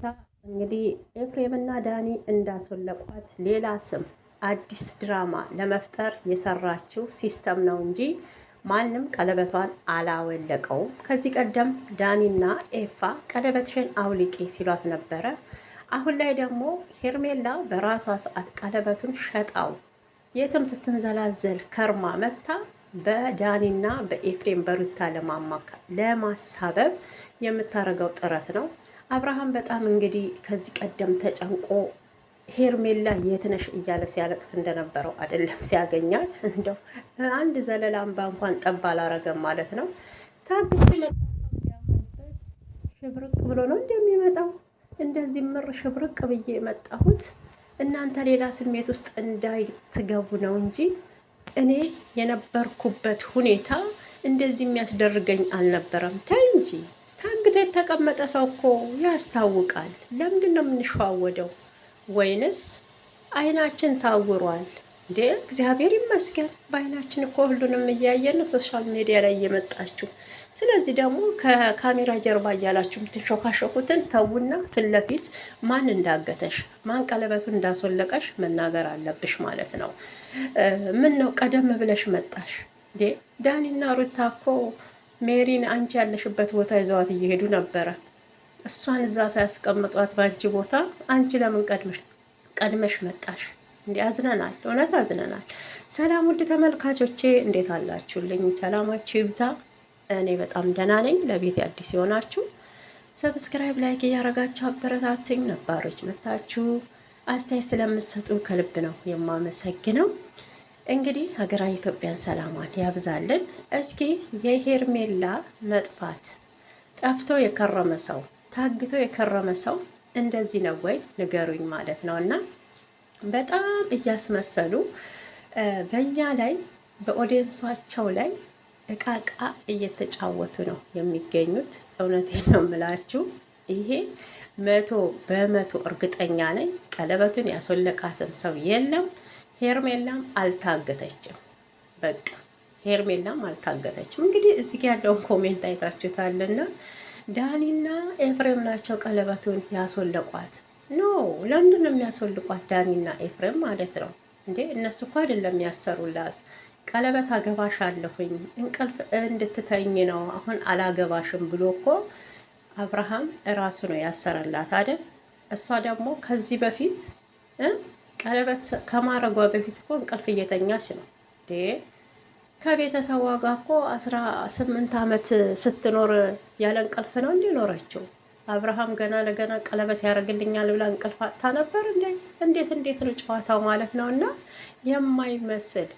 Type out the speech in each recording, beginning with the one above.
ሩታ እንግዲህ ኤፍሬምና ዳኒ እንዳስወለቋት ሌላ ስም አዲስ ድራማ ለመፍጠር የሰራችው ሲስተም ነው እንጂ ማንም ቀለበቷን አላወለቀውም። ከዚህ ቀደም ዳኒና ኤፋ ቀለበትሽን አውልቄ ሲሏት ነበረ። አሁን ላይ ደግሞ ሄርሜላ በራሷ ሰዓት ቀለበቱን ሸጣው የትም ስትንዘላዘል ከርማ መታ በዳኒና በኤፍሬም በሩታ ለማሳበብ የምታደርገው ጥረት ነው። አብርሃም በጣም እንግዲህ ከዚህ ቀደም ተጨንቆ ሄርሜላ የት ነሽ እያለ ሲያለቅስ እንደነበረው አይደለም ሲያገኛት፣ እንደው አንድ ዘለላ እንባ እንኳን ጠብ አላረገም ማለት ነው። ታግሶ መጣ ሰው ሽብርቅ ብሎ ነው እንደሚመጣው። እንደዚህ ምር ሽብርቅ ብዬ የመጣሁት እናንተ ሌላ ስሜት ውስጥ እንዳይትገቡ ነው እንጂ እኔ የነበርኩበት ሁኔታ እንደዚህ የሚያስደርገኝ አልነበረም። ተይ እንጂ ታግቶ የተቀመጠ ሰው እኮ ያስታውቃል። ለምንድን ነው የምንሸዋወደው? ወይንስ አይናችን ታውሯል እንዴ? እግዚአብሔር ይመስገን በአይናችን እኮ ሁሉንም እያየን ነው ሶሻል ሚዲያ ላይ እየመጣችሁ። ስለዚህ ደግሞ ከካሜራ ጀርባ እያላችሁ የምትሾካሾኩትን ተዉና ፊት ለፊት ማን እንዳገተሽ ማን ቀለበቱን እንዳስወለቀሽ መናገር አለብሽ ማለት ነው። ምን ነው ቀደም ብለሽ መጣሽ እንዴ? ዳኒና ሩታ እኮ ሜሪን አንቺ ያለሽበት ቦታ ይዘዋት እየሄዱ ነበረ። እሷን እዛ ሳያስቀምጧት በአንቺ ቦታ አንቺ ለምን ቀድመሽ መጣሽ? እንዲ አዝነናል፣ እውነት አዝነናል። ሰላም ውድ ተመልካቾቼ እንዴት አላችሁልኝ? ሰላማችሁ ይብዛ። እኔ በጣም ደህና ነኝ። ለቤት አዲስ የሆናችሁ ሰብስክራይብ፣ ላይክ እያረጋችሁ አበረታቱኝ። ነባሮች መታችሁ አስተያየት ስለምትሰጡ ከልብ ነው የማመሰግነው። እንግዲህ ሀገራዊ ኢትዮጵያን ሰላሟን ያብዛልን። እስኪ የሄርሜላ መጥፋት ጠፍቶ የከረመ ሰው ታግቶ የከረመ ሰው እንደዚህ ነው ወይ ንገሩኝ ማለት ነው። እና በጣም እያስመሰሉ በእኛ ላይ በኦዲየንሷቸው ላይ እቃቃ እየተጫወቱ ነው የሚገኙት። እውነቴን ነው የምላችሁ። ይሄ 100% እርግጠኛ ነኝ። ቀለበቱን ያስወለቃትም ሰው የለም። ሄርሜላም አልታገተችም። በቃ ሄርሜላም አልታገተችም። እንግዲህ እዚህ ያለውን ኮሜንት አይታችሁታልና ዳኒና ኤፍሬም ናቸው ቀለበቱን ያስወለቋት። ኖ ለምንድን ነው የሚያስወልቋት? ዳኒና ኤፍሬም ማለት ነው እንዴ? እነሱ እኮ አይደለም ያሰሩላት። ቀለበት አገባሽ አለሁኝ እንቅልፍ እንድትተኝ ነው አሁን አላገባሽም ብሎ እኮ አብርሃም እራሱ ነው ያሰረላት አይደል? እሷ ደግሞ ከዚህ በፊት ቀለበት ከማረጓ በፊት እኮ እንቅልፍ እየተኛች ነው እንዴ? ከቤተሰቧ ጋር እኮ 18 ዓመት ስትኖር ያለ እንቅልፍ ነው እንዲኖረችው። አብርሃም ገና ለገና ቀለበት ያደርግልኛል ብላ እንቅልፍ አጥታ ነበር እንዴ? እንዴት ነው ጨዋታው ማለት ነው። እና የማይመስል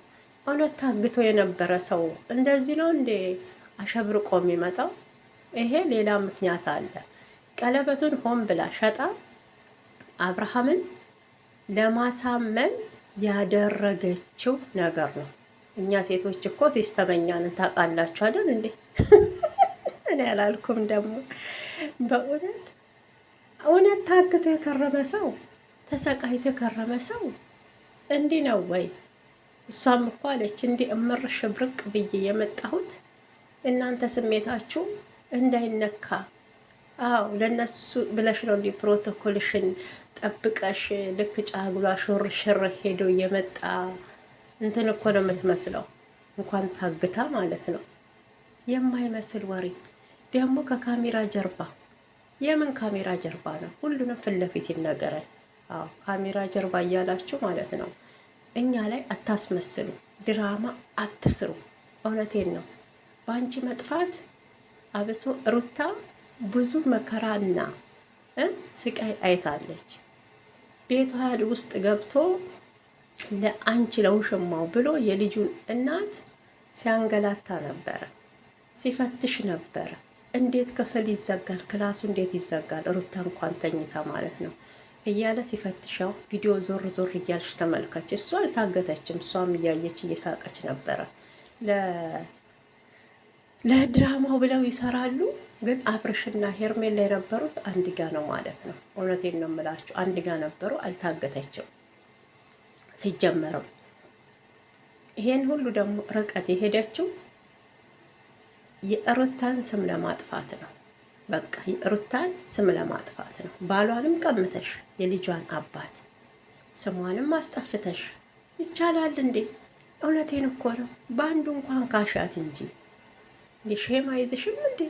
እውነት ታግቶ የነበረ ሰው እንደዚህ ነው እንዴ አሸብርቆ የሚመጣው? ይሄ ሌላ ምክንያት አለ። ቀለበቱን ሆን ብላ ሸጣ አብርሃምን ለማሳመን ያደረገችው ነገር ነው። እኛ ሴቶች እኮ ሲስተመኛንን ታውቃላችሁ አይደል እንዴ? እኔ አላልኩም ደግሞ በእውነት ታግቶ የከረመ ሰው ተሰቃይቶ የከረመ ሰው እንዲህ ነው ወይ? እሷም እኮ አለች እንዲህ እምር ሽብርቅ ብዬ የመጣሁት እናንተ ስሜታችሁ እንዳይነካ። አዎ ለነሱ ብለሽ ነው እንዲህ ፕሮቶኮልሽን ጠብቀሽ ልክ ጫጉላ ሽር ሄዶ የመጣ እንትን እኮ ነው የምትመስለው። እንኳን ታግታ ማለት ነው። የማይመስል ወሬ ደግሞ ከካሜራ ጀርባ። የምን ካሜራ ጀርባ ነው? ሁሉንም ፊት ለፊት ይነገራል። አዎ ካሜራ ጀርባ እያላችሁ ማለት ነው። እኛ ላይ አታስመስሉ፣ ድራማ አትስሩ። እውነቴን ነው። በአንቺ መጥፋት አብሶ ሩታ ብዙ መከራና ስቃይ አይታለች። ቤቷ ውስጥ ገብቶ ለአንቺ ለውሽማው ብሎ የልጁን እናት ሲያንገላታ ነበረ፣ ሲፈትሽ ነበረ። እንዴት ክፍል ይዘጋል? ክላሱ እንዴት ይዘጋል? ሩታ እንኳን ተኝታ ማለት ነው እያለ ሲፈትሸው ቪዲዮ ዞር እያልሽ ተመልከች። እሷ አልታገተችም። እሷም እያየች እየሳቀች ነበረ። ለድራማው ብለው ይሰራሉ። ግን አብርሽና ሄርሜላ የነበሩት አንድ ጋ ነው ማለት ነው። እውነቴን ነው የምላችሁ፣ አንድ ጋ ነበሩ። አልታገተችም ሲጀመረው። ይሄን ሁሉ ደግሞ ርቀት የሄደችው የሩታን ስም ለማጥፋት ነው። በቃ ሩታን ስም ለማጥፋት ነው። ባሏንም ቀምተሽ የልጇን አባት ስሟንም አስጠፍተሽ ይቻላል እንዴ? እውነቴን እኮ ነው። በአንዱ እንኳን ካሻት እንጂ ሼም አይዝሽም እንዴ?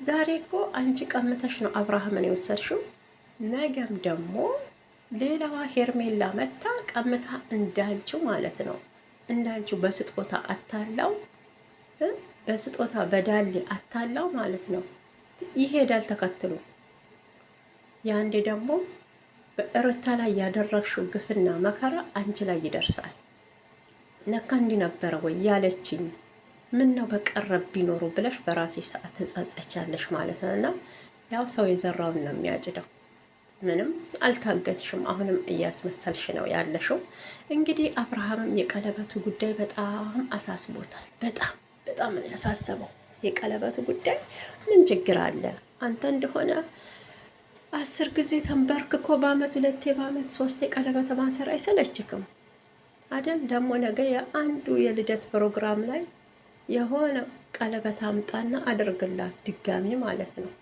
ዛሬ እኮ አንቺ ቀምተሽ ነው አብርሃምን የወሰድሽው። ነገም ደግሞ ሌላዋ ሄርሜላ መታ ቀምታ እንዳንቺው ማለት ነው። እንዳንቺው በስጦታ አታላው በስጦታ በዳሌ አታላው ማለት ነው። ይሄዳል ተከትሎ። ያንዴ ደግሞ በሩታ ላይ ያደረግሽው ግፍና መከራ አንቺ ላይ ይደርሳል። ለካ እንዲህ ነበረ ወይ ያለችኝ ምን ነው በቀረብ ቢኖሩ ብለሽ በራስሽ ሰዓት ትጸጸቻለሽ ማለት ነው። እና ያው ሰው የዘራውን ነው የሚያጭደው። ምንም አልታገትሽም። አሁንም እያስመሰልሽ ነው ያለሽው። እንግዲህ አብርሃምም የቀለበቱ ጉዳይ በጣም አሳስቦታል። በጣም ነው ያሳሰበው የቀለበቱ ጉዳይ። ምን ችግር አለ? አንተ እንደሆነ 10 ጊዜ ተንበርክኮ በአመት 2 በአመት 3 ቀለበት ማሰር አይሰለችክም አይደል? ደግሞ ነገ የአንዱ የልደት ፕሮግራም ላይ የሆነ ቀለበት አምጣና አድርግላት ድጋሚ ማለት ነው።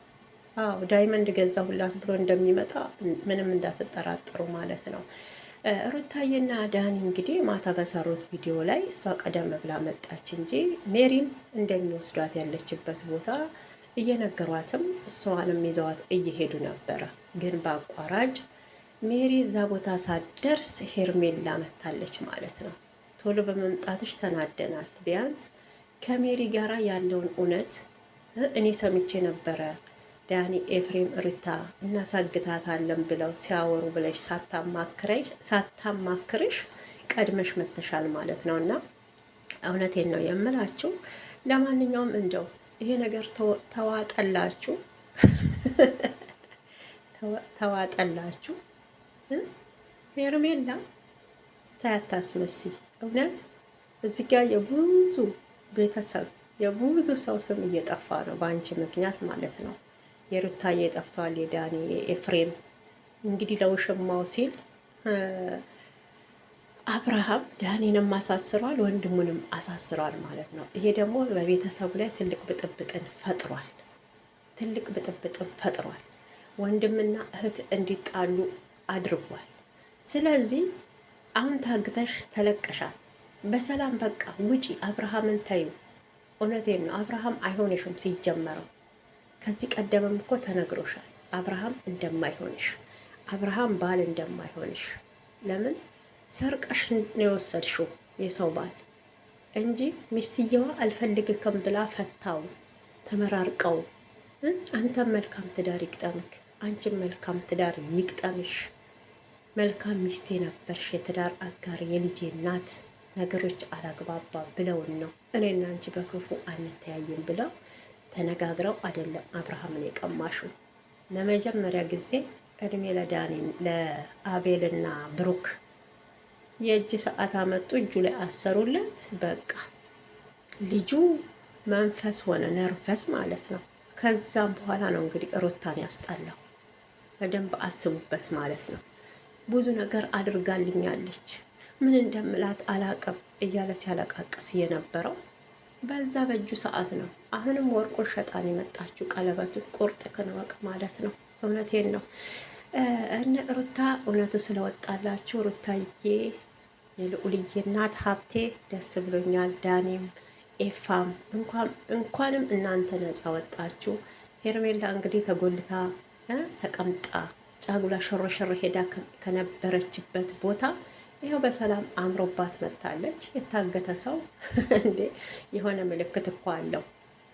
አዎ ዳይመንድ ገዛሁላት ብሎ እንደሚመጣ ምንም እንዳትጠራጠሩ ማለት ነው። ሩታዬና ዳኒ እንግዲህ ማታ በሰሩት ቪዲዮ ላይ እሷ ቀደም ብላ መጣች እንጂ ሜሪን እንደሚወስዷት ያለችበት ቦታ እየነገሯትም እሷንም ይዘዋት እየሄዱ ነበረ። ግን በአቋራጭ ሜሪ እዛ ቦታ ሳትደርስ ሄርሜላ መታለች ማለት ነው። ቶሎ በመምጣትሽ ተናደናል። ቢያንስ ከሜሪ ጋራ ያለውን እውነት እኔ ሰምቼ ነበረ። ዳኒ ኤፍሬም ሩታ እናሳግታታለን ብለው ሲያወሩ ብለሽ ሳታማክርሽ ቀድመሽ መተሻል ማለት ነው። እና እውነቴን ነው የምላችሁ። ለማንኛውም እንደው ይሄ ነገር ተዋጠላችሁ ተዋጠላችሁ። ሄርሜላ ታያታስመሲ እውነት እዚህ ጋር የብዙ ቤተሰብ የብዙ ሰው ስም እየጠፋ ነው በአንቺ ምክንያት ማለት ነው። የሩታዬ ጠፍቷል፣ የዳኒ ኤፍሬም እንግዲህ ለውሽማው ሲል አብርሃም ዳኒንም አሳስሯል፣ ወንድሙንም አሳስሯል ማለት ነው። ይሄ ደግሞ በቤተሰቡ ላይ ትልቅ ብጥብጥን ፈጥሯል። ወንድምና እህት እንዲጣሉ አድርጓል። ስለዚህ አሁን ታግተሽ ተለቀሻል። በሰላም በቃ ውጪ፣ አብርሃምን ተዩ። እውነቴን ነው። አብርሃም አይሆንሽም ሲጀመረው። ከዚህ ቀደምም እኮ ተነግሮሻል አብርሃም እንደማይሆንሽ፣ አብርሃም ባል እንደማይሆንሽ። ለምን ሰርቀሽ ነው የወሰድሽው የሰው ባል እንጂ ሚስትየዋ አልፈልግክም ብላ ፈታው። ተመራርቀው አንተም መልካም ትዳር ይግጠምክ፣ አንቺም መልካም ትዳር ይግጠምሽ። መልካም ሚስቴ ነበርሽ፣ የትዳር አጋር፣ የልጄ እናት፣ ነገሮች አላግባባ ብለውን ነው እኔና አንቺ በክፉ አንተያይም ብለው ተነጋግረው አይደለም አብርሃምን የቀማሹ። ለመጀመሪያ ጊዜ እድሜ ለዳኒ ለአቤልና ብሩክ የእጅ ሰዓት አመጡ፣ እጁ ላይ አሰሩለት። በቃ ልጁ መንፈስ ሆነ፣ ነርቨስ ማለት ነው። ከዛም በኋላ ነው እንግዲህ ሩታን ያስጠላው። በደንብ አስቡበት ማለት ነው። ብዙ ነገር አድርጋልኛለች፣ ምን እንደምላት አላቅም እያለ ሲያለቃቅስ የነበረው በዛ በእጁ ሰዓት ነው። አሁንም ወርቁን ሸጣን የመጣችው ቀለበቱን ቁርጥ ክንወቅ ማለት ነው። እውነቴን ነው። እነ ሩታ እውነቱ ስለወጣላችሁ ሩታዬ የልዑልዬ እናት ሀብቴ ደስ ብሎኛል። ዳኒም ኤፋም እንኳንም እናንተ ነፃ ወጣችሁ። ሄርሜላ እንግዲህ ተጎልታ ተቀምጣ ጫጉላ ሸሮሸሮ ሄዳ ከነበረችበት ቦታ ይኸው በሰላም አምሮባት መታለች። የታገተ ሰው እንዴ የሆነ ምልክት እኮ አለው፣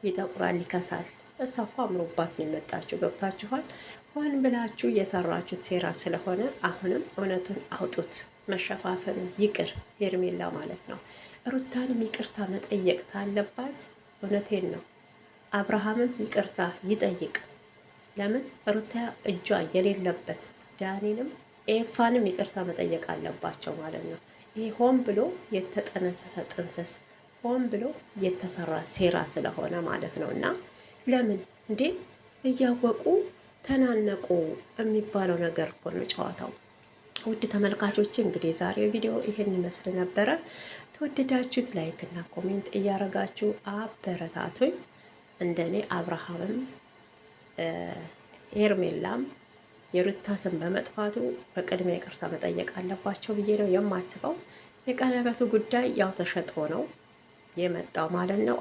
ይጠቁራል፣ ይከሳል። እሷ እኮ አምሮባት ነው የመጣችሁ። ገብታችኋል? ሆን ብላችሁ የሰራችሁት ሴራ ስለሆነ አሁንም እውነቱን አውጡት። መሸፋፈኑ ይቅር ሄርሜላ ማለት ነው። ሩታንም ይቅርታ መጠየቅ ታለባት። እውነቴን ነው። አብርሃምም ይቅርታ ይጠይቅ። ለምን ሩታ እጇ የሌለበት ዳኒንም ኤፋንም ይቅርታ መጠየቅ አለባቸው ማለት ነው። ይሄ ሆን ብሎ የተጠነሰሰ ጥንስስ፣ ሆን ብሎ የተሰራ ሴራ ስለሆነ ማለት ነው። እና ለምን እንዴ እያወቁ ተናነቁ የሚባለው ነገር እኮ ነው ጨዋታው። ውድ ተመልካቾች እንግዲህ የዛሬው ቪዲዮ ይሄን ይመስል ነበረ። ተወደዳችሁት ላይክ እና ኮሜንት እያረጋችሁ አበረታቱኝ። እንደኔ አብርሃምም ሄርሜላም የሩታ ስም በመጥፋቱ በቅድሚያ ይቅርታ መጠየቅ አለባቸው ብዬ ነው የማስበው። የቀለበቱ ጉዳይ ያው ተሸጦ ነው የመጣው ማለት ነው።